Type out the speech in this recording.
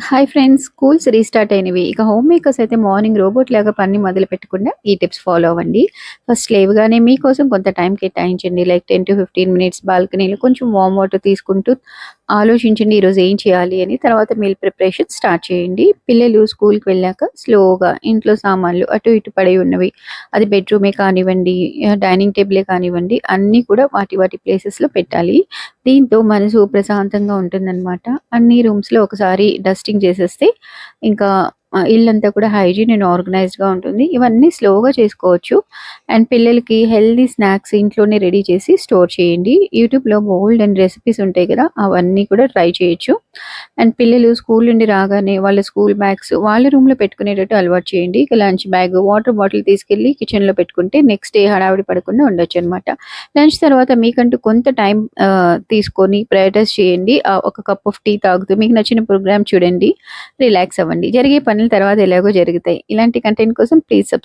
Hi friends, schools restart అయినవి. ఇక home makers అయితే మార్నింగ్ రోబోట్ లాగా పని మొదలు పెట్టకుండా ఈ టిప్స్ ఫాలో అవ్వండి. ఫస్ట్ లేవగానే మీకోసం కొంత టైం కేటాయించండి. లైక్ 10 to 15 మినిట్స్ బాల్కనీలో కొంచెం వార్మ్ వాటర్ తీసుకుంటూ ఆలోచించండి ఈరోజు ఏం చేయాలి అని. తర్వాత మీల్ ప్రిపరేషన్ స్టార్ట్ చేయండి. పిల్లలు స్కూల్కి వెళ్ళాక స్లోగా ఇంట్లో సామాన్లు అటు ఇటు పడి ఉన్నవి, అది బెడ్రూమే కానివ్వండి, డైనింగ్ టేబులే కానివ్వండి, అన్నీ కూడా వాటి వాటి ప్లేసెస్లో పెట్టాలి. దీంతో మనసు ప్రశాంతంగా ఉంటుందన్నమాట. అన్ని రూమ్స్‌లో ఒకసారి డస్టింగ్ చేసేస్తే ఇంకా ఇల్లంతా కూడా హైజీన్ అండ్ ఆర్గనైజ్డ్‌గా ఉంటుంది. ఇవన్నీ స్లోగా చేసుకోవచ్చు. అండ్ పిల్లలకి హెల్తీ స్నాక్స్ ఇంట్లోనే రెడీ చేసి స్టోర్ చేయండి. యూట్యూబ్‌లో బోలెడన్ని రెసిపీస్ ఉంటాయి కదా! అవన్నీ కూడా ట్రై చేయొచ్చు. అండ్ పిల్లలు స్కూల్ నుండి రాగానే వాళ్ళ స్కూల్ బ్యాగ్స్ వాళ్ళ రూమ్‌లో పెట్టుకునేటట్టు అలవాటు చేయండి. ఇక లంచ్ బ్యాగ్, వాటర్ బాటిల్ తీసుకెళ్ళి కిచెన్‌లో పెట్టుకుంటే నెక్స్ట్ డే హడావిడి పడకుండా ఉండొచ్చనమాట. లంచ్ తర్వాత మీకంటూ కొంత టైం తీసుకొని ప్రయారిటైజ్ చేయండి. ఒక కప్ ఆఫ్ టీ తాగుతూ మీకు నచ్చిన ప్రోగ్రామ్ చూడండి. రిలాక్స్ అవ్వండి. జరిగే పనులు తర్వాత ఎలాగో జరుగుతాయి. ఇలాంటి కంటెంట్ కోసం ప్లీజ్